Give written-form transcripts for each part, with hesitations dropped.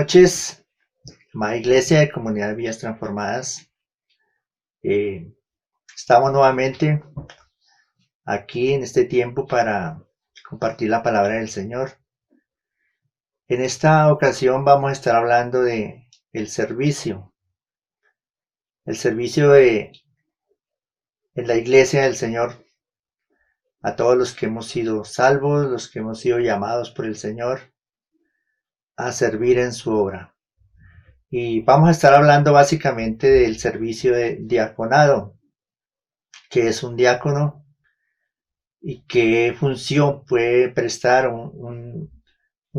noches, amada Iglesia de Comunidad de Vidas Transformadas. Estamos nuevamente aquí en este tiempo para compartir la palabra del Señor. En esta ocasión vamos a estar hablando de el servicio en la Iglesia del Señor, a todos los que hemos sido salvos, los que hemos sido llamados por el Señor a servir en su obra. Y vamos a estar hablando básicamente del servicio de diaconado, que es un diácono y qué función puede prestar un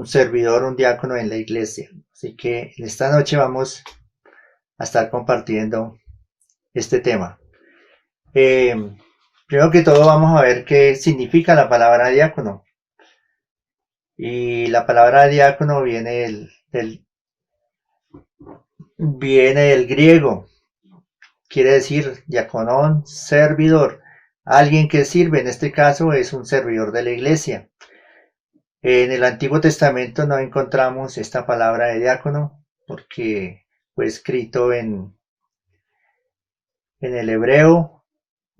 servidor, un diácono en la iglesia. Así que en esta noche vamos a estar compartiendo este tema. Primero que todo vamos a ver qué significa la palabra diácono. Y la palabra diácono viene del griego. Quiere decir diaconón, servidor. Alguien que sirve, en este caso es un servidor de la iglesia. En el Antiguo Testamento no encontramos esta palabra de diácono porque fue escrito en el hebreo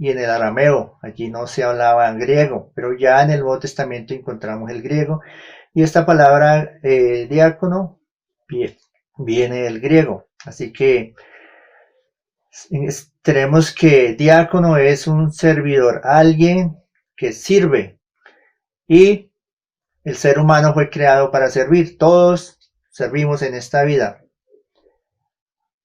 y en el arameo. Allí no se hablaba en griego, pero ya en el Nuevo Testamento encontramos el griego. Y esta palabra diácono viene del griego. Así que tenemos que diácono es un servidor, alguien que sirve. Y el ser humano fue creado para servir. Todos servimos en esta vida.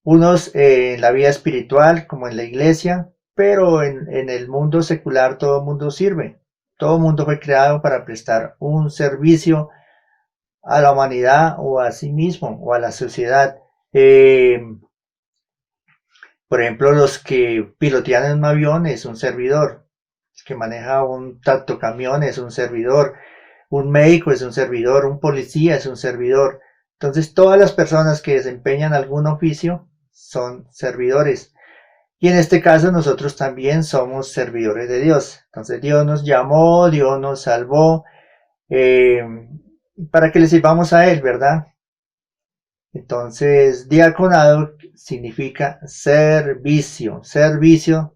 Unos en la vida espiritual, como en la iglesia, pero en el mundo secular todo el mundo sirve. Todo el mundo fue creado para prestar un servicio a la humanidad o a sí mismo o a la sociedad. Por ejemplo, los que pilotean en un avión es un servidor. El que maneja un tractocamión es un servidor. Un médico es un servidor. Un policía es un servidor. Entonces, todas las personas que desempeñan algún oficio son servidores. Y en este caso, nosotros también somos servidores de Dios. Entonces, Dios nos llamó, Dios nos salvó, para que le sirvamos a Él, ¿verdad? Entonces, diaconado significa servicio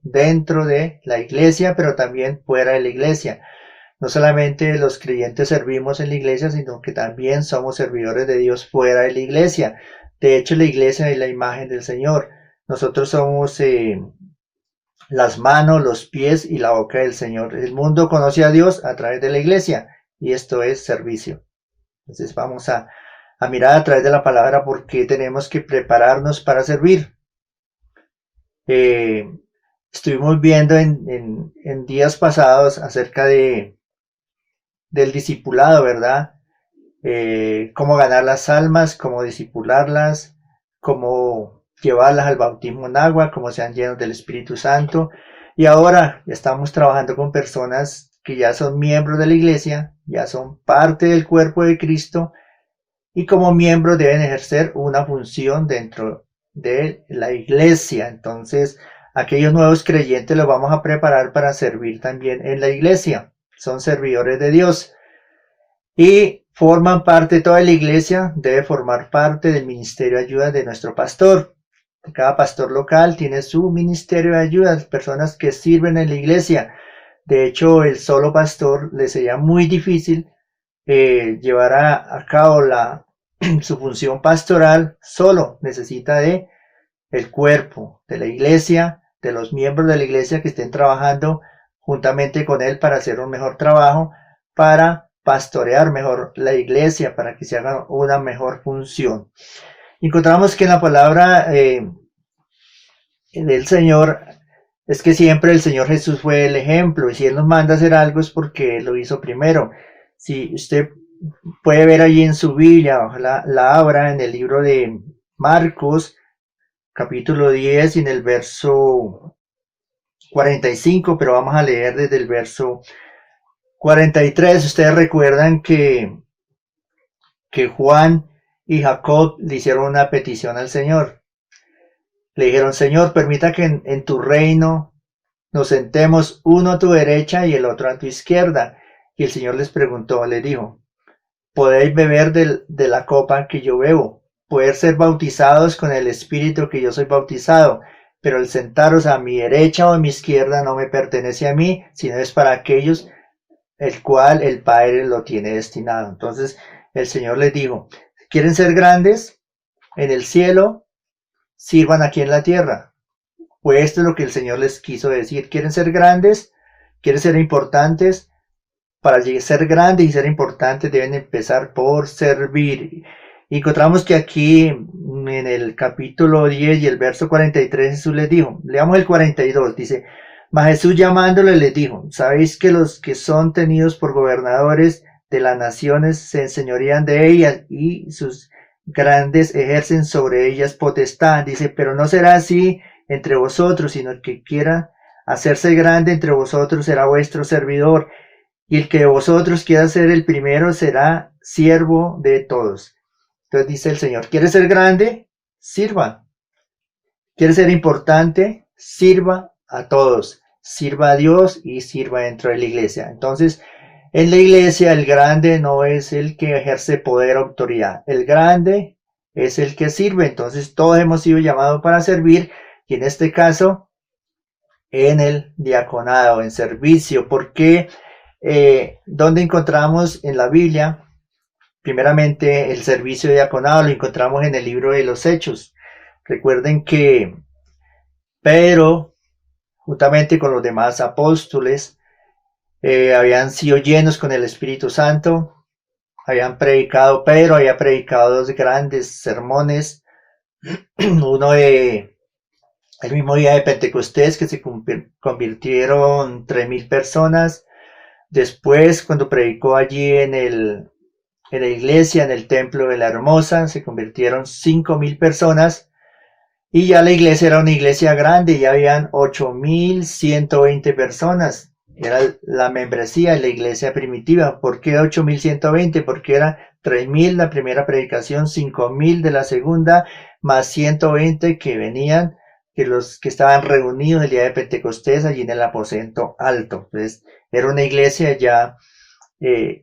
dentro de la iglesia, pero también fuera de la iglesia. No solamente los creyentes servimos en la iglesia, sino que también somos servidores de Dios fuera de la iglesia. De hecho, la iglesia es la imagen del Señor. Nosotros somos las manos, los pies y la boca del Señor. El mundo conoce a Dios a través de la iglesia y esto es servicio. Entonces vamos a mirar a través de la palabra por qué tenemos que prepararnos para servir. Estuvimos viendo en días pasados acerca del discipulado, ¿verdad? Cómo ganar las almas, cómo discipularlas, cómo llevarlas al bautismo en agua, cómo sean llenos del Espíritu Santo. Y ahora estamos trabajando con personas que ya son miembros de la iglesia, ya son parte del cuerpo de Cristo, y como miembros deben ejercer una función dentro de la iglesia. Entonces, aquellos nuevos creyentes los vamos a preparar para servir también en la iglesia. Son servidores de Dios y forman parte, toda la iglesia debe formar parte del ministerio de ayuda de nuestro pastor. Cada pastor local tiene su ministerio de ayuda, personas que sirven en la iglesia. De hecho, el solo pastor le sería muy difícil llevar a cabo su función pastoral solo. Necesita de el cuerpo de la iglesia, de los miembros de la iglesia que estén trabajando juntamente con él para hacer un mejor trabajo, para pastorear mejor la iglesia, para que se haga una mejor función. Encontramos que en la palabra del Señor es que siempre el Señor Jesús fue el ejemplo, y si Él nos manda a hacer algo es porque Él lo hizo primero. Si usted puede ver allí en su Biblia, ojalá la abra en el libro de Marcos, capítulo 10, y en el verso 45, pero vamos a leer desde el verso 43. Ustedes recuerdan que Juan y Jacob le hicieron una petición al Señor. Le dijeron: Señor, permita que en tu reino nos sentemos uno a tu derecha y el otro a tu izquierda. Y el Señor les dijo: ¿podéis beber de la copa que yo bebo poder ser bautizados con el Espíritu que yo soy bautizado, pero el sentaros a mi derecha o a mi izquierda no me pertenece a mí, sino es para aquellos el cual el Padre lo tiene destinado. Entonces el Señor les dijo, ¿quieren ser grandes en el cielo? Sirvan aquí en la tierra. Pues esto es lo que el Señor les quiso decir. ¿Quieren ser grandes? ¿Quieren ser importantes? Para ser grandes y ser importantes deben empezar por servir. Y encontramos que aquí en el capítulo 10 y el verso 43 Jesús les dijo, leamos el 42, dice, mas Jesús llamándole les dijo, ¿sabéis que los que son tenidos por gobernadores de las naciones se enseñorean de ellas y sus grandes ejercen sobre ellas potestad? Dice, pero no será así entre vosotros, sino el que quiera hacerse grande entre vosotros será vuestro servidor, y el que de vosotros quiera ser el primero será siervo de todos. Entonces dice el Señor, ¿quiere ser grande? Sirva. ¿Quiere ser importante? Sirva a todos. Sirva a Dios y sirva dentro de la iglesia. Entonces, en la iglesia el grande no es el que ejerce poder o autoridad. El grande es el que sirve. Entonces, todos hemos sido llamados para servir y en este caso, en el diaconado, en servicio. Porque ¿dónde encontramos en la Biblia? Primeramente, el servicio diaconado lo encontramos en el libro de los Hechos. Recuerden que Pedro, juntamente con los demás apóstoles, habían sido llenos con el Espíritu Santo, habían predicado, Pedro había predicado 2 grandes sermones, uno el mismo día de Pentecostés, que se convirtieron 3,000 personas. Después, cuando predicó allí en la iglesia, en el templo de la Hermosa, se convirtieron 5,000 personas y ya la iglesia era una iglesia grande, ya habían 8,120 personas. Era la membresía de la iglesia primitiva. ¿Por qué 8,120? Porque era 3,000 la primera predicación, 5,000 de la segunda, más 120 que venían, que los que estaban reunidos el día de Pentecostés allí en el aposento alto. Entonces, era una iglesia ya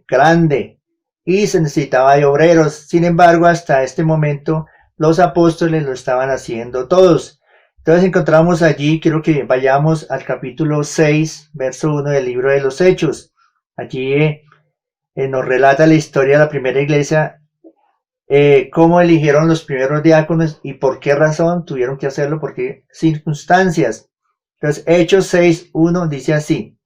grande y se necesitaba de obreros. Sin embargo, hasta este momento los apóstoles lo estaban haciendo todos. Entonces encontramos allí, quiero que vayamos al capítulo 6, verso 1 del libro de los Hechos. Allí nos relata la historia de la primera iglesia, cómo eligieron los primeros diáconos y por qué razón tuvieron que hacerlo, por qué circunstancias. Entonces, Hechos 6, 1 dice así: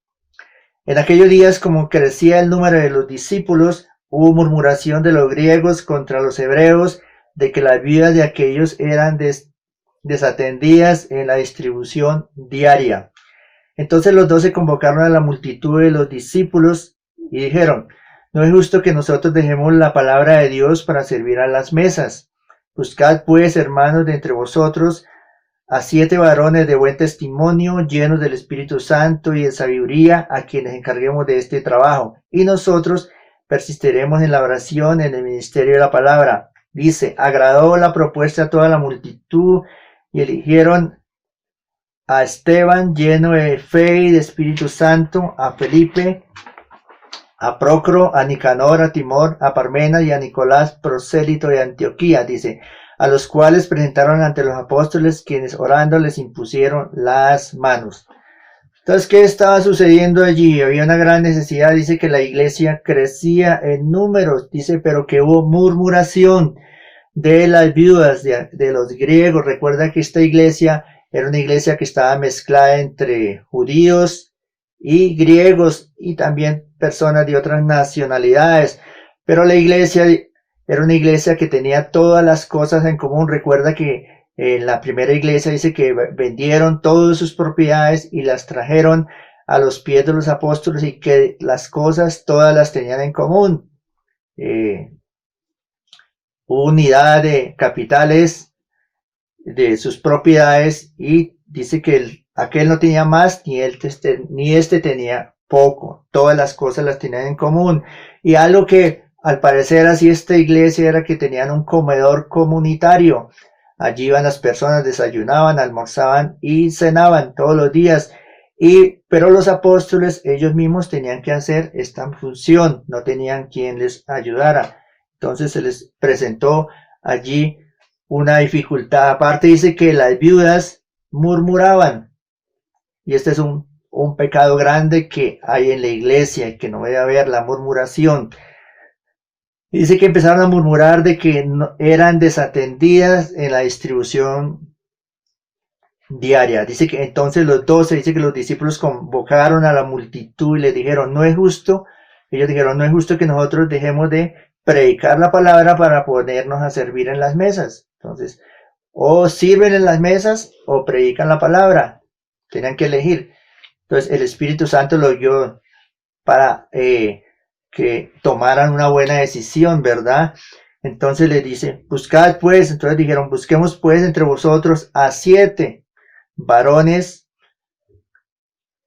en aquellos días, como crecía el número de los discípulos, hubo murmuración de los griegos contra los hebreos, de que las vidas de aquellos eran desatendidas en la distribución diaria. Entonces los 12 convocaron a la multitud de los discípulos y dijeron: no es justo que nosotros dejemos la palabra de Dios para servir a las mesas. Buscad pues, hermanos, de entre vosotros a 7 varones de buen testimonio, llenos del Espíritu Santo y de sabiduría, a quienes encarguemos de este trabajo, y nosotros persistiremos en la oración, en el ministerio de la palabra. Dice, agradó la propuesta a toda la multitud y eligieron a Esteban, lleno de fe y de Espíritu Santo, a Felipe, a Procro, a Nicanor, a Timor, a Parmena y a Nicolás, prosélito de Antioquía. Dice, a los cuales presentaron ante los apóstoles, quienes orando les impusieron las manos. Entonces, ¿qué estaba sucediendo allí? Había una gran necesidad. Dice que la iglesia crecía en números, dice, pero que hubo murmuración de las viudas de los griegos. Recuerda que esta iglesia era una iglesia que estaba mezclada entre judíos y griegos y también personas de otras nacionalidades, pero la iglesia era una iglesia que tenía todas las cosas en común. Recuerda que en la primera iglesia dice que vendieron todas sus propiedades y las trajeron a los pies de los apóstoles y que las cosas todas las tenían en común. Unidad de capitales de sus propiedades, y dice que aquel no tenía más ni este tenía poco. Todas las cosas las tenían en común. Y algo que al parecer así esta iglesia era que tenían un comedor comunitario. Allí iban las personas, desayunaban, almorzaban y cenaban todos los días. Pero los apóstoles ellos mismos tenían que hacer esta función, no tenían quien les ayudara. Entonces se les presentó allí una dificultad. Aparte dice que las viudas murmuraban. Y este es un pecado grande que hay en la iglesia, que no debe haber la murmuración. Dice que empezaron a murmurar de que no, eran desatendidas en la distribución diaria. Dice que entonces los 12, dice que los discípulos convocaron a la multitud y les dijeron, no es justo, ellos dijeron, no es justo que nosotros dejemos de predicar la palabra para ponernos a servir en las mesas. Entonces, o sirven en las mesas o predican la palabra. Tenían que elegir. Entonces el Espíritu Santo lo guió para que tomaran una buena decisión, ¿verdad? Entonces les dice, buscad pues, entonces dijeron, busquemos pues entre vosotros a 7 varones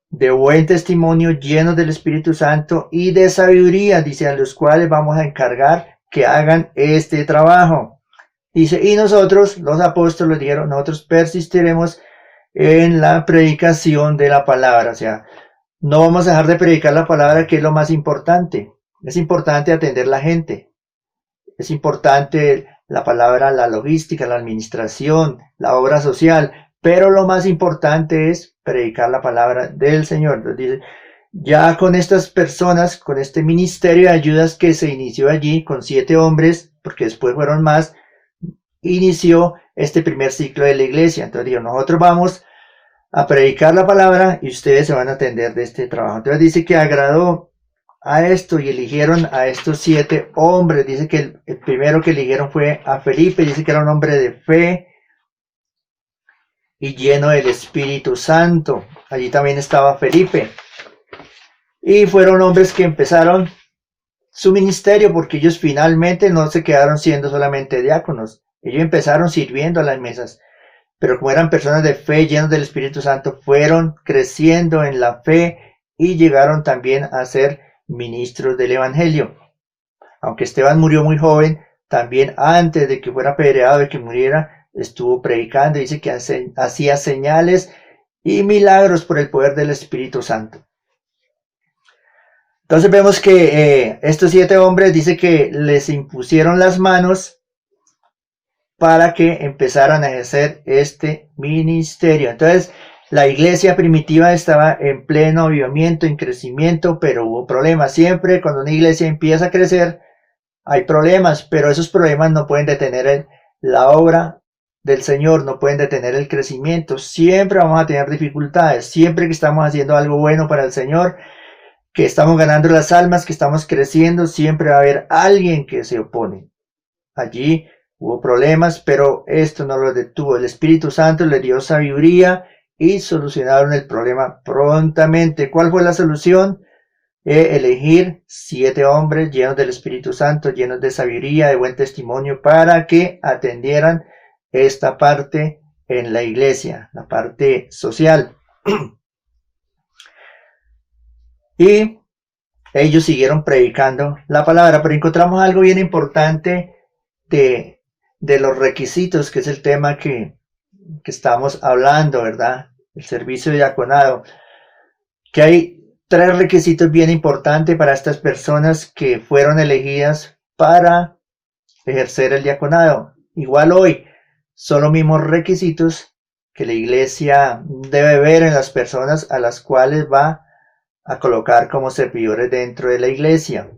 de buen testimonio, llenos del Espíritu Santo y de sabiduría, dice, a los cuales vamos a encargar que hagan este trabajo. Dice, y nosotros, los apóstoles, dijeron, nosotros persistiremos en la predicación de la palabra. O sea, no vamos a dejar de predicar la palabra, que es lo más importante. Es importante atender la gente. Es importante la palabra, la logística, la administración, la obra social. Pero lo más importante es predicar la palabra del Señor. Entonces dice, ya con estas personas, con este ministerio de ayudas que se inició allí con 7 hombres, porque después fueron más, inició este primer ciclo de la iglesia. Entonces dijo, nosotros vamos a predicar la palabra y ustedes se van a atender de este trabajo. Entonces dice que agradó a esto y eligieron a estos 7 hombres. Dice que el primero que eligieron fue a Felipe, dice que era un hombre de fe y lleno del Espíritu Santo. Allí también estaba Felipe. Y fueron hombres que empezaron su ministerio, porque ellos finalmente no se quedaron siendo solamente diáconos. Ellos empezaron sirviendo a las mesas, pero como eran personas de fe, llenos del Espíritu Santo, fueron creciendo en la fe y llegaron también a ser ministros del Evangelio. Aunque Esteban murió muy joven, también antes de que fuera apedreado, de que muriera, estuvo predicando. Dice que hacía señales y milagros por el poder del Espíritu Santo. Entonces vemos que estos 7 hombres, dice que les impusieron las manos para que empezaran a ejercer este ministerio. Entonces, la iglesia primitiva estaba en pleno avivamiento, en crecimiento, pero hubo problemas. Siempre cuando una iglesia empieza a crecer, hay problemas, pero esos problemas no pueden detener la obra del Señor, no pueden detener el crecimiento. Siempre vamos a tener dificultades. Siempre que estamos haciendo algo bueno para el Señor, que estamos ganando las almas, que estamos creciendo, siempre va a haber alguien que se opone. Allí hubo problemas, pero esto no lo detuvo. El Espíritu Santo le dio sabiduría y solucionaron el problema prontamente. ¿Cuál fue la solución? Elegir 7 hombres llenos del Espíritu Santo, llenos de sabiduría, de buen testimonio, para que atendieran esta parte en la iglesia, la parte social. Y ellos siguieron predicando la palabra, pero encontramos algo bien importante de los requisitos, que es el tema que estamos hablando, ¿verdad? El servicio de diaconado, que hay 3 requisitos bien importantes para estas personas que fueron elegidas para ejercer el diaconado. Igual hoy son los mismos requisitos que la iglesia debe ver en las personas a las cuales va a colocar como servidores dentro de la iglesia.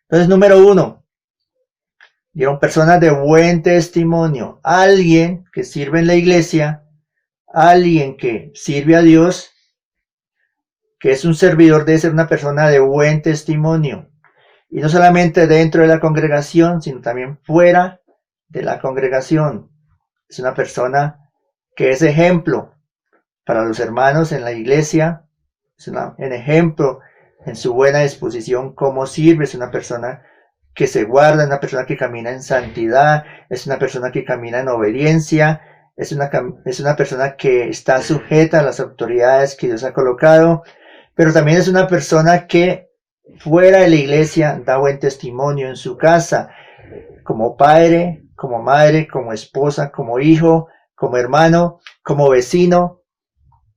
Entonces, número 1, dieron personas de buen testimonio, alguien que sirve en la iglesia, alguien que sirve a Dios, que es un servidor, debe ser una persona de buen testimonio, y no solamente dentro de la congregación, sino también fuera de la congregación. Es una persona que es ejemplo para los hermanos en la iglesia, es un ejemplo en su buena disposición, cómo sirve, es una persona que se guarda, es una persona que camina en santidad, es una persona que camina en obediencia, es una persona que está sujeta a las autoridades que Dios ha colocado, pero también es una persona que fuera de la iglesia da buen testimonio en su casa, como padre, como madre, como esposa, como hijo, como hermano, como vecino.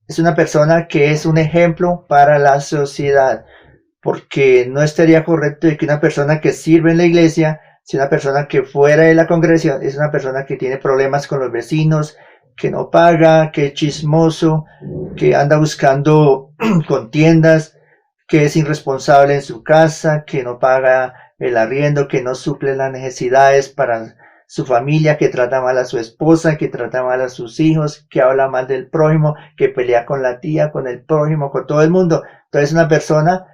Es una persona que es un ejemplo para la sociedad, porque no estaría correcto de que una persona que sirve en la iglesia Si una persona que fuera de la congregación es una persona que tiene problemas con los vecinos, que no paga, que es chismoso, que anda buscando contiendas, que es irresponsable en su casa, que no paga el arriendo, que no suple las necesidades para su familia, que trata mal a su esposa, que trata mal a sus hijos, que habla mal del prójimo, que pelea con la tía, con el prójimo, con todo el mundo. Entonces, una persona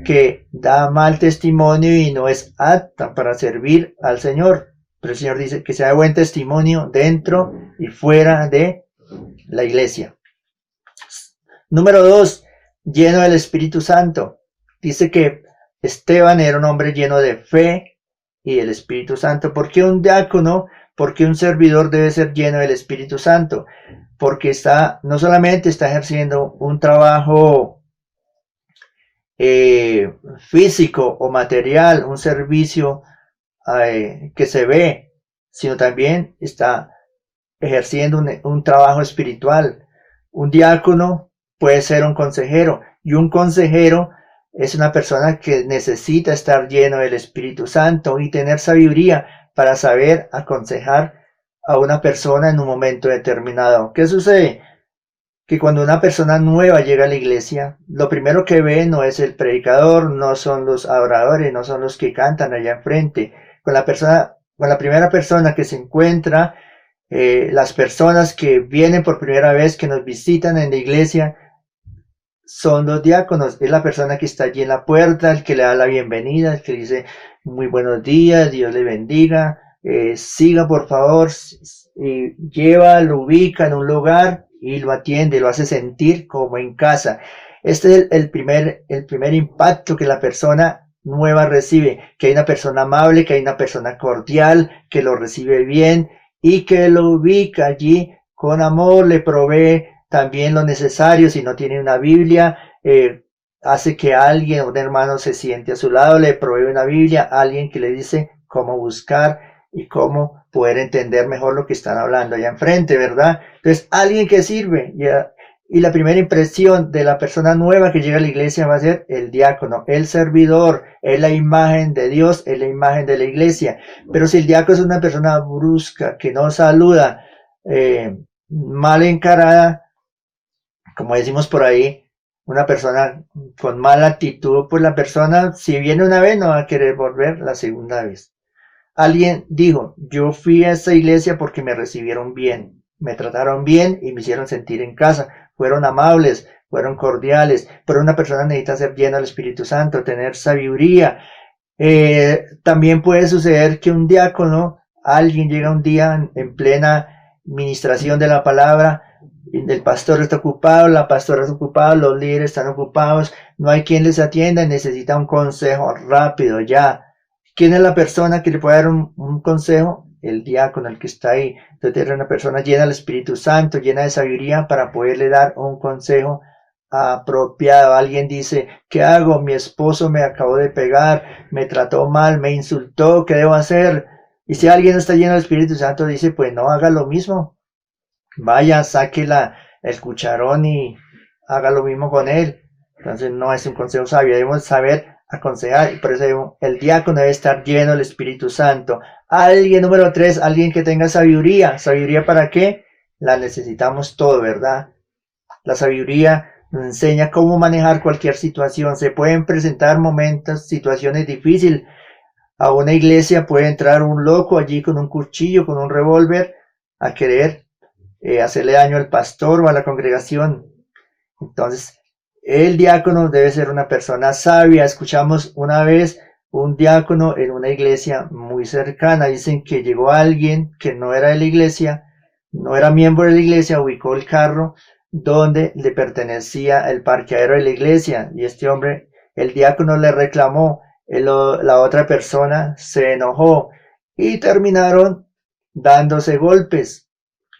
que da mal testimonio y no es apta para servir al Señor. Pero el Señor dice que sea de buen testimonio dentro y fuera de la iglesia. Número 2, lleno del Espíritu Santo. Dice que Esteban era un hombre lleno de fe y del Espíritu Santo. ¿Por qué un diácono? ¿Por qué un servidor debe ser lleno del Espíritu Santo? Porque no solamente está ejerciendo un trabajo físico o material, un servicio que se ve, sino también está ejerciendo un trabajo espiritual. Un diácono puede ser un consejero, y un consejero es una persona que necesita estar lleno del Espíritu Santo y tener sabiduría para saber aconsejar a una persona en un momento determinado. ¿Qué sucede? Que cuando una persona nueva llega a la iglesia, lo primero que ve no es el predicador, no son los adoradores, no son los que cantan allá enfrente. Con la primera persona que se encuentra, las personas que vienen por primera vez, que nos visitan en la iglesia, son los diáconos. Es la persona que está allí en la puerta, el que le da la bienvenida, el que dice muy buenos días, Dios le bendiga, siga por favor, y lo ubica en un lugar y lo atiende, lo hace sentir como en casa. Este es el primer impacto que la persona nueva recibe, que hay una persona amable, que hay una persona cordial, que lo recibe bien y que lo ubica allí con amor, le provee también lo necesario. Si no tiene una Biblia, hace que alguien, un hermano, se siente a su lado, le provee una Biblia, alguien que le dice cómo buscar y cómo poder entender mejor lo que están hablando allá enfrente, ¿verdad? Entonces, alguien que sirve, y la primera impresión de la persona nueva que llega a la iglesia va a ser el diácono, el servidor, es la imagen de Dios, es la imagen de la iglesia. Pero si el diácono es una persona brusca, que no saluda, mal encarada, como decimos por ahí, una persona con mala actitud, pues la persona, si viene una vez, no va a querer volver la segunda vez. Alguien dijo, yo fui a esta iglesia porque me recibieron bien, me trataron bien y me hicieron sentir en casa, fueron amables, fueron cordiales, pero una persona necesita ser llena del Espíritu Santo, tener sabiduría. También puede suceder que un diácono, alguien llega un día en plena ministración de la palabra, el pastor está ocupado, la pastora está ocupada, los líderes están ocupados, no hay quien les atienda y necesita un consejo rápido ya. ¿Quién es la persona que le puede dar un consejo? El diácono, el que está ahí. Entonces era una persona llena del Espíritu Santo, llena de sabiduría para poderle dar un consejo apropiado. Alguien dice, ¿qué hago? Mi esposo me acabó de pegar, me trató mal, me insultó, ¿qué debo hacer? Y si alguien está lleno del Espíritu Santo, dice, pues no haga lo mismo. Vaya, saque el cucharón y haga lo mismo con él. Entonces no es un consejo sabio, debemos saber aconsejar, y por eso el diácono debe estar lleno del Espíritu Santo. Alguien, número 3, alguien que tenga sabiduría. ¿Sabiduría para qué? La necesitamos todo, ¿verdad? La sabiduría nos enseña cómo manejar cualquier situación. Se pueden presentar momentos, situaciones difíciles. A una iglesia puede entrar un loco allí con un cuchillo, con un revólver, a querer hacerle daño al pastor o a la congregación. Entonces, el diácono debe ser una persona sabia. Escuchamos una vez un diácono en una iglesia muy cercana. Dicen que llegó alguien que no era de la iglesia, no era miembro de la iglesia, ubicó el carro donde le pertenecía el parqueadero de la iglesia. Y este hombre, el diácono, le reclamó. La otra persona se enojó y terminaron dándose golpes,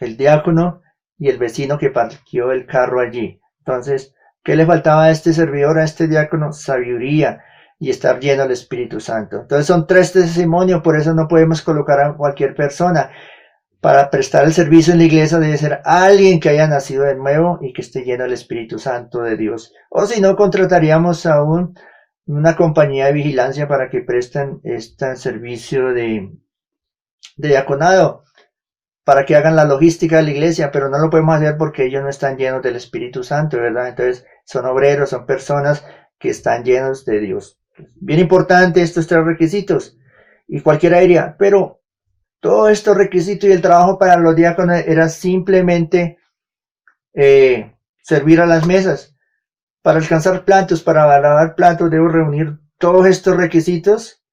el diácono y el vecino que parqueó el carro allí. Entonces, ¿qué le faltaba a este servidor, a este diácono? Sabiduría y estar lleno del Espíritu Santo. Entonces son 3 testimonios, por eso no podemos colocar a cualquier persona. Para prestar el servicio en la iglesia debe ser alguien que haya nacido de nuevo y que esté lleno del Espíritu Santo de Dios. O si no, contrataríamos a un una compañía de vigilancia para que presten este servicio de diaconado, para que hagan la logística de la iglesia, pero no lo podemos hacer porque ellos no están llenos del Espíritu Santo, ¿verdad? Entonces son obreros, son personas que están llenos de Dios. Bien importante estos 3 requisitos. Y cualquiera diría, pero todos estos requisitos y el trabajo para los diáconos era simplemente servir a las mesas. Para alcanzar platos, para lavar platos, debo reunir todos estos requisitos.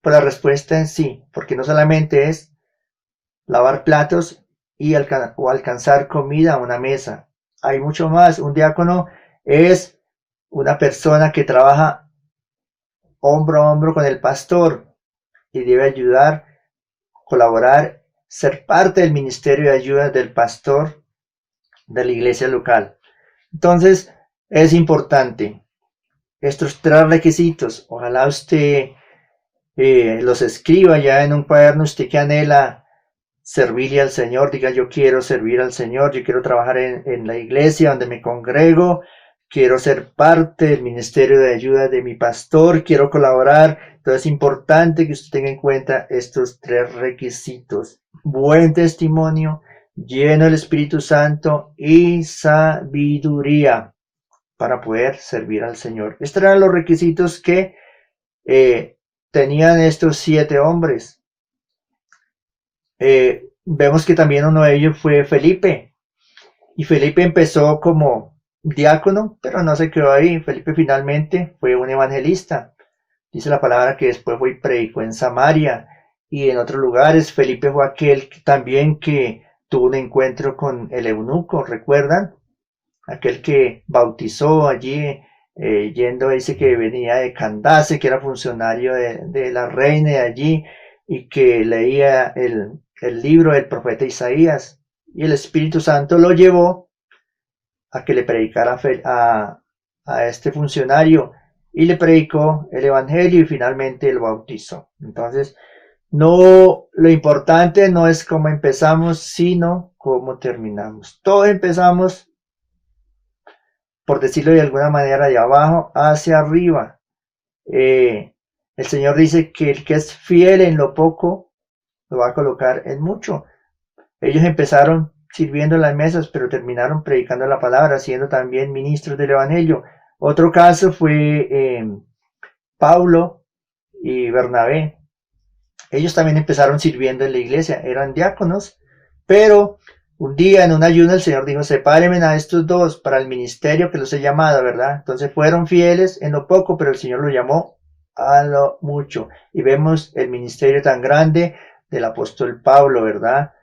Pues la respuesta es sí, porque no solamente es lavar platos o alcanzar comida a una mesa. Hay mucho más. Un diácono es una persona que trabaja hombro a hombro con el pastor y debe ayudar, colaborar, ser parte del ministerio de ayuda del pastor de la iglesia local. Entonces, es importante estos 3 requisitos. Ojalá usted los escriba ya en un cuaderno. Usted que anhela servirle al Señor, diga: yo quiero servir al Señor, yo quiero trabajar en la iglesia donde me congrego, quiero ser parte del ministerio de ayuda de mi pastor, quiero colaborar. Entonces es importante que usted tenga en cuenta estos 3 requisitos: buen testimonio, lleno del Espíritu Santo y sabiduría para poder servir al Señor. Estos eran los requisitos que tenían estos 7 hombres. Vemos que también uno de ellos fue Felipe, y Felipe empezó como diácono, pero no se quedó ahí. Felipe finalmente fue un evangelista. Dice la palabra que después fue y predicó en Samaria y en otros lugares. Felipe fue aquel también que tuvo un encuentro con el eunuco, ¿recuerdan? Aquel que bautizó allí, yendo, dice que venía de Candace, que era funcionario de la reina de allí, y que leía el libro del profeta Isaías, y el Espíritu Santo lo llevó a que le predicara a este funcionario, y le predicó el evangelio y finalmente lo bautizó. Entonces, lo importante no es cómo empezamos, sino cómo terminamos. Todos empezamos, por decirlo de alguna manera, de abajo hacia arriba. El Señor dice que el que es fiel en lo poco lo va a colocar en mucho. Ellos empezaron sirviendo en las mesas, pero terminaron predicando la palabra, siendo también ministros del evangelio. Otro caso fue Pablo y Bernabé. Ellos también empezaron sirviendo en la iglesia, eran diáconos, pero un día en un ayuno el Señor dijo: sepárenme a estos 2 para el ministerio que los he llamado, ¿verdad? Entonces fueron fieles en lo poco, pero el Señor los llamó a lo mucho. Y vemos el ministerio tan grande del apóstol Pablo, ¿verdad?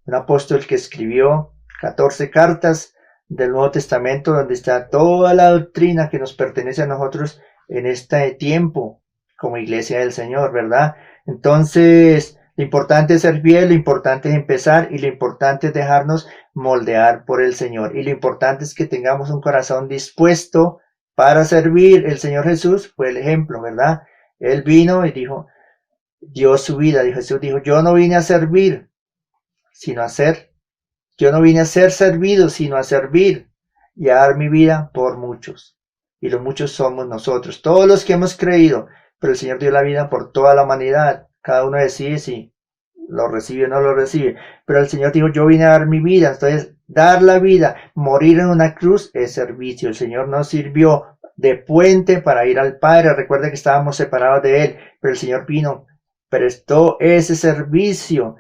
Un apóstol que escribió 14 cartas del Nuevo Testamento, donde está toda la doctrina que nos pertenece a nosotros en este tiempo como iglesia del Señor, ¿verdad? Entonces, lo importante es ser fiel, lo importante es empezar, y lo importante es dejarnos moldear por el Señor, y lo importante es que tengamos un corazón dispuesto para servir. El Señor Jesús fue el ejemplo, ¿verdad? Él vino y dio su vida. Jesús dijo: yo no vine a servir, sino a ser. Yo no vine a ser servido, sino a servir y a dar mi vida por muchos. Y los muchos somos nosotros, todos los que hemos creído. Pero el Señor dio la vida por toda la humanidad. Cada uno decide si lo recibe o no lo recibe. Pero el Señor dijo: yo vine a dar mi vida. Entonces, dar la vida, morir en una cruz, es servicio. El Señor nos sirvió de puente para ir al Padre. Recuerda que estábamos separados de Él, pero el Señor vino, prestó ese servicio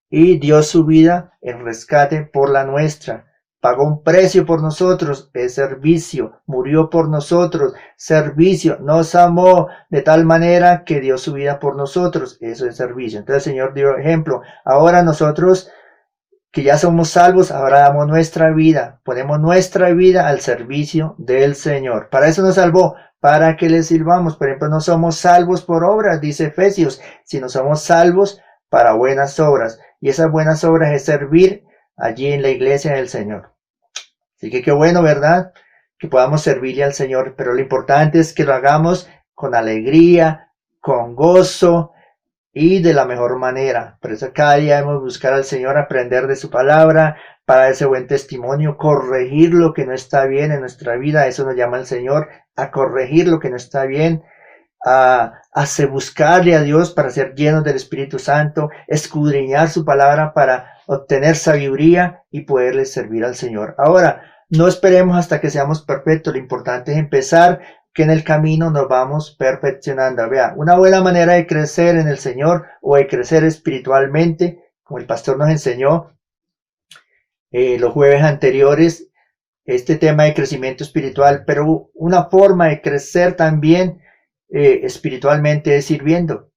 y dio su vida en rescate por la nuestra. Pagó un precio por nosotros, es servicio. Murió por nosotros, servicio. Nos amó de tal manera que dio su vida por nosotros, eso es servicio. Entonces el Señor dio ejemplo. Ahora nosotros, que ya somos salvos, ahora damos nuestra vida, ponemos nuestra vida al servicio del Señor. Para eso nos salvó, para que le sirvamos. Por ejemplo, no somos salvos por obras, dice Efesios, sino somos salvos para buenas obras. Y esas buenas obras es servir allí en la iglesia del Señor. Así que qué bueno, ¿verdad? Que podamos servirle al Señor, pero lo importante es que lo hagamos con alegría, con gozo y de la mejor manera. Por eso cada día debemos buscar al Señor, aprender de su palabra, para ese buen testimonio, corregir lo que no está bien en nuestra vida. Eso nos llama el Señor, a corregir lo que no está bien, a buscarle a Dios para ser llenos del Espíritu Santo, escudriñar su palabra para obtener sabiduría y poderle servir al Señor. Ahora, no esperemos hasta que seamos perfectos, lo importante es empezar, que en el camino nos vamos perfeccionando. Vea, una buena manera de crecer en el Señor o de crecer espiritualmente, como el pastor nos enseñó los jueves anteriores, este tema de crecimiento espiritual, pero una forma de crecer también espiritualmente es sirviendo.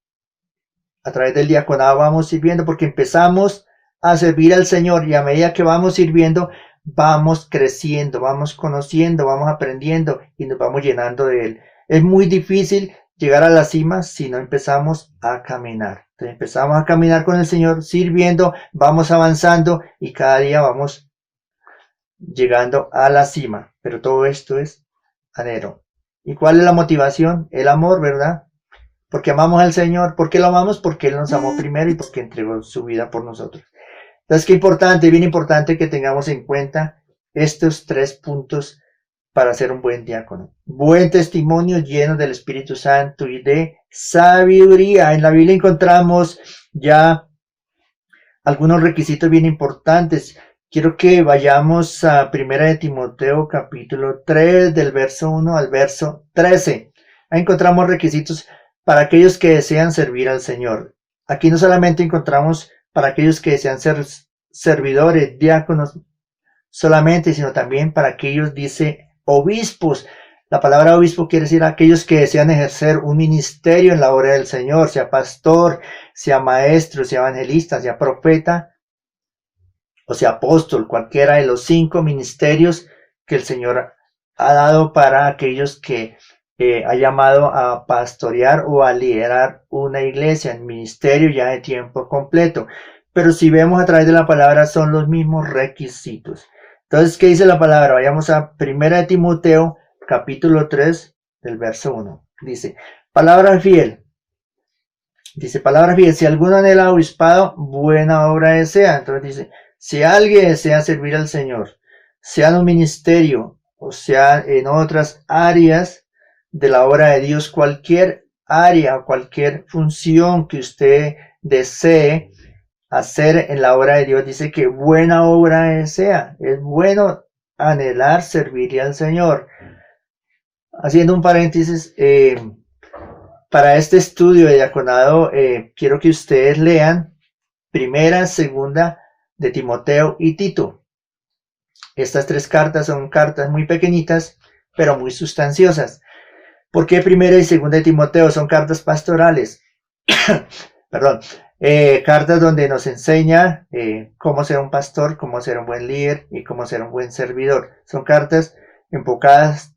A través del diaconado vamos sirviendo porque empezamos a servir al Señor y a medida que vamos sirviendo, vamos creciendo, vamos conociendo, vamos aprendiendo y nos vamos llenando de Él. Es muy difícil llegar a la cima si no empezamos a caminar. Entonces empezamos a caminar con el Señor, sirviendo, vamos avanzando y cada día vamos llegando a la cima. Pero todo esto es anhelo. ¿Y cuál es la motivación? El amor, ¿verdad? Porque amamos al Señor. ¿Por qué lo amamos? Porque Él nos amó primero y porque entregó su vida por nosotros. Entonces, qué importante, bien importante que tengamos en cuenta estos 3 puntos para ser un buen diácono. Buen testimonio lleno del Espíritu Santo y de sabiduría. En la Biblia encontramos ya algunos requisitos bien importantes. Quiero que vayamos a 1 de Timoteo capítulo 3 del verso 1 al verso 13. Ahí encontramos requisitos para aquellos que desean servir al Señor. Aquí no solamente encontramos para aquellos que desean ser servidores, diáconos solamente, sino también para aquellos, dice, obispos. La palabra obispo quiere decir aquellos que desean ejercer un ministerio en la obra del Señor, sea pastor, sea maestro, sea evangelista, sea profeta o sea apóstol, cualquiera de los 5 ministerios que el Señor ha dado para aquellos que ha llamado a pastorear o a liderar una iglesia en ministerio ya de tiempo completo. Pero si vemos a través de la palabra son los mismos requisitos. Entonces, ¿qué dice la palabra? Vayamos a 1 de Timoteo capítulo 3 del verso 1. Dice, palabra fiel. Dice, palabra fiel, si alguno anhela obispado, buena obra desea. Entonces dice, si alguien desea servir al Señor, sea en un ministerio o sea en otras áreas de la obra de Dios, cualquier área o cualquier función que usted desee hacer en la obra de Dios, dice que buena obra desea. Es bueno anhelar servirle al Señor. Haciendo un paréntesis, para este estudio de diaconado, quiero que ustedes lean 1ª, 2ª de Timoteo y Tito. Estas 3 cartas son cartas muy pequeñitas, pero muy sustanciosas. ¿Por qué 1ª y 2ª de Timoteo? Son cartas pastorales. Perdón. Cartas donde nos enseña cómo ser un pastor, cómo ser un buen líder y cómo ser un buen servidor. Son cartas enfocadas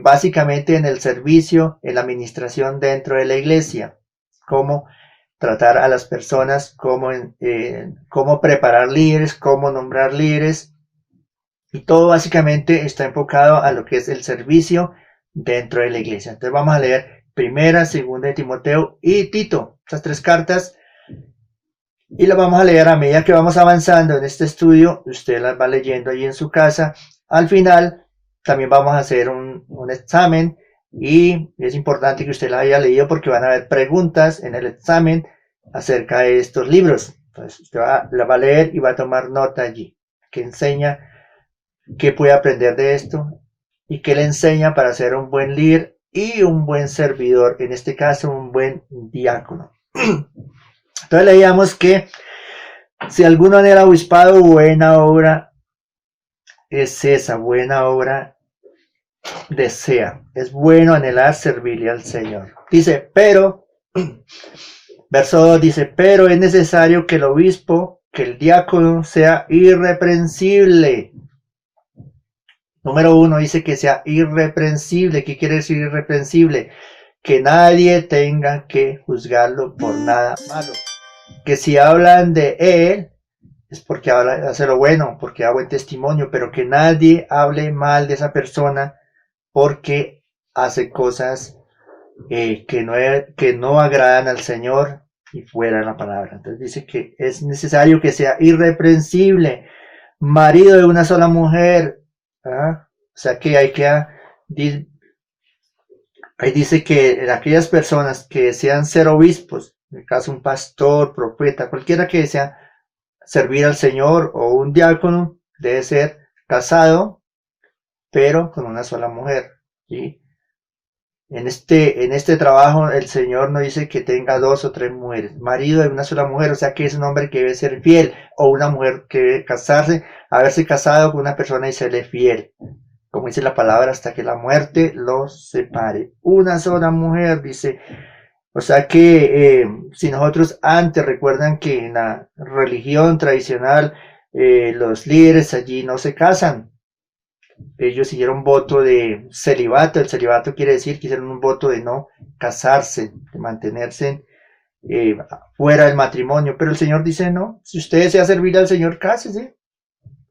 básicamente en el servicio, en la administración dentro de la iglesia, cómo tratar a las personas, cómo preparar líderes, cómo nombrar líderes, y todo básicamente está enfocado a lo que es el servicio dentro de la iglesia. Entonces vamos a leer 1ª, 2ª de Timoteo y Tito, estas 3 cartas, y las vamos a leer a medida que vamos avanzando en este estudio. Usted las va leyendo ahí en su casa. Al final también vamos a hacer un examen y es importante que usted la haya leído porque van a haber preguntas en el examen acerca de estos libros. Entonces usted la va a leer y va a tomar nota allí, que enseña qué puede aprender de esto y qué le enseña para ser un buen líder y un buen servidor, en este caso un buen diácono. Entonces leíamos que si alguno anhela obispado, buena obra es esa, buena obra desea. Es bueno anhelar servirle al Señor. Dice, pero, verso 2 dice, pero es necesario que el obispo, que el diácono sea irreprensible. Número 1 dice que sea irreprensible. ¿Qué quiere decir irreprensible? Que nadie tenga que juzgarlo por nada malo. Que si hablan de él, es porque hace lo bueno, porque da buen testimonio, pero que nadie hable mal de esa persona porque hace cosas que no agradan al Señor y fuera la palabra. Entonces dice que es necesario que sea irreprensible, marido de una sola mujer. ¿Ah? O sea que ahí dice que en aquellas personas que desean ser obispos, en el caso un pastor, profeta, cualquiera que desea servir al Señor o un diácono, debe ser casado, pero con una sola mujer. ¿Sí? En este trabajo el Señor no dice que tenga 2 o 3 mujeres, marido de una sola mujer, o sea que es un hombre que debe ser fiel, o una mujer que debe casarse, haberse casado con una persona y serle fiel, como dice la palabra, hasta que la muerte los separe. Una sola mujer, dice. O sea que si nosotros antes recuerdan que en la religión tradicional los líderes allí no se casan, ellos hicieron voto de celibato. El celibato quiere decir que hicieron un voto de no casarse, de mantenerse eh, fuera del matrimonio. Pero el Señor dice, no, si usted desea servir al Señor, cásese.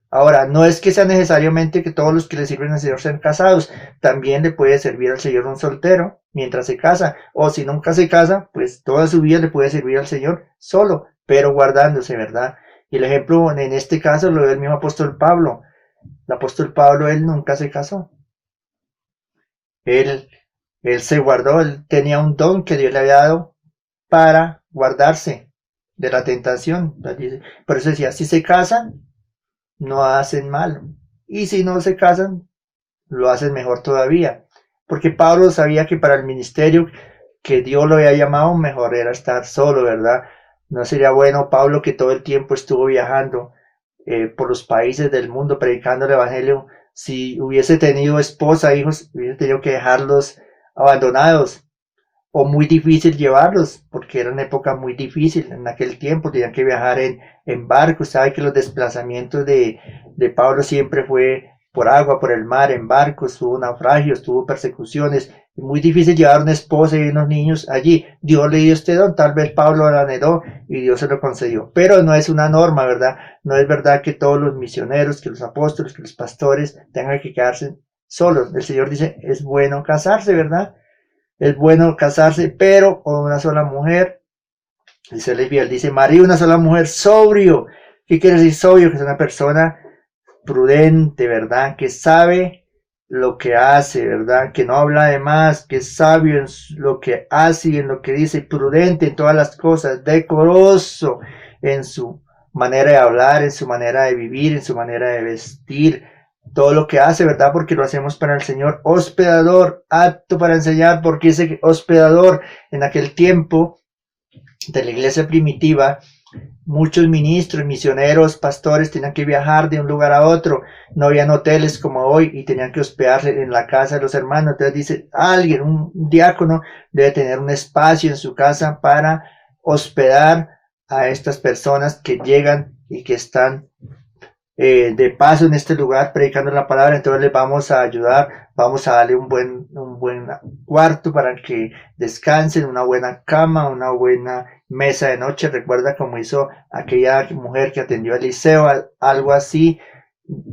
Ahora, no es que sea necesariamente que todos los que le sirven al Señor sean casados, también le puede servir al Señor un soltero mientras se casa, o si nunca se casa, pues toda su vida le puede servir al Señor solo, pero guardándose, ¿verdad? Y el ejemplo en este caso lo ve el mismo apóstol Pablo. El apóstol Pablo, él nunca se casó. Él, él se guardó, él tenía un don que Dios le había dado para guardarse de la tentación. Por eso decía, si se casan, no hacen mal. Y si no se casan, lo hacen mejor todavía. Porque Pablo sabía que para el ministerio que Dios lo había llamado, mejor era estar solo, ¿verdad? No sería bueno Pablo que todo el tiempo estuvo viajando por los países del mundo predicando el evangelio. Si hubiese tenido esposa, hijos, hubiese tenido que dejarlos abandonados o muy difícil llevarlos, porque era una época muy difícil en aquel tiempo, tenían que viajar en barco. Sabe que los desplazamientos de Pablo siempre fue por agua, por el mar, en barcos, tuvo naufragios, tuvo persecuciones, muy difícil llevar una esposa y unos niños allí. Dios le dio este don, tal vez Pablo lo anheló y Dios se lo concedió, pero no es una norma, ¿verdad? No es verdad que todos los misioneros, que los apóstoles, que los pastores tengan que quedarse solos. El Señor dice, es bueno casarse, ¿verdad? Es bueno casarse, pero con una sola mujer. Dice lesbial, dice María, una sola mujer, sobrio. ¿Qué quiere decir sobrio? Que es una persona prudente, ¿verdad? Que sabe lo que hace, ¿verdad? Que no habla de más, que es sabio en lo que hace y en lo que dice, prudente en todas las cosas, decoroso en su manera de hablar, en su manera de vivir, en su manera de vestir, todo lo que hace, ¿verdad? Porque lo hacemos para el Señor. Hospedador, apto para enseñar, porque ese hospedador en aquel tiempo de la iglesia primitiva, muchos ministros, misioneros, pastores tenían que viajar de un lugar a otro. No habían hoteles como hoy y tenían que hospedarse en la casa de los hermanos. Entonces dice, alguien, un diácono debe tener un espacio en su casa para hospedar a estas personas que llegan y que están de paso en este lugar predicando la palabra. Entonces les vamos a ayudar, vamos a darle un buen cuarto para que descansen, una buena cama, una buena mesa de noche. Recuerda como hizo aquella mujer que atendió a Eliseo, algo así,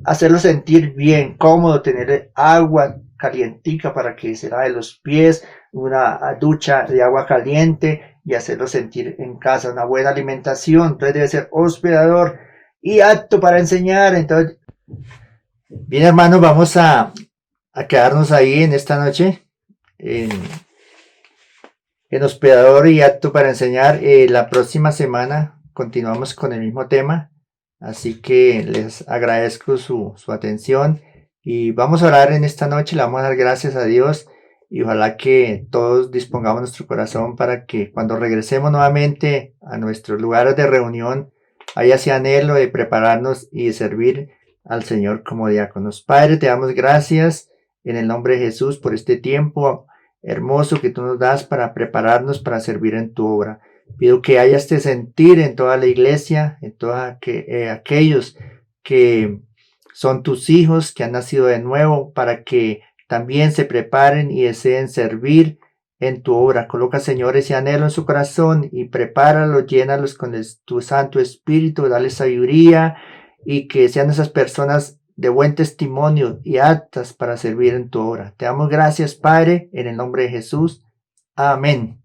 hacerlo sentir bien, cómodo, tener agua calientica para que se lave los pies, una ducha de agua caliente y hacerlo sentir en casa, una buena alimentación. Entonces debe ser hospedador y apto para enseñar. Entonces, bien, hermanos, vamos a quedarnos ahí en esta noche en hospedador y apto para enseñar. La próxima semana continuamos con el mismo tema, así que les agradezco su atención y vamos a orar en esta noche. Le vamos a dar gracias a Dios y ojalá que todos dispongamos nuestro corazón para que cuando regresemos nuevamente a nuestros lugares de reunión haya ese anhelo de prepararnos y de servir al Señor como diáconos. Padre, te damos gracias en el nombre de Jesús por este tiempo hermoso que tú nos das para prepararnos para servir en tu obra. Pido que haya este sentir en toda la iglesia, en todos aquellos que son tus hijos, que han nacido de nuevo, para que también se preparen y deseen servir en tu obra. Coloca, Señor, ese anhelo en su corazón y prepáralos, llénalos con tu Santo Espíritu, dale sabiduría y que sean esas personas de buen testimonio y aptas para servir en tu obra. Te damos gracias, Padre, en el nombre de Jesús. Amén.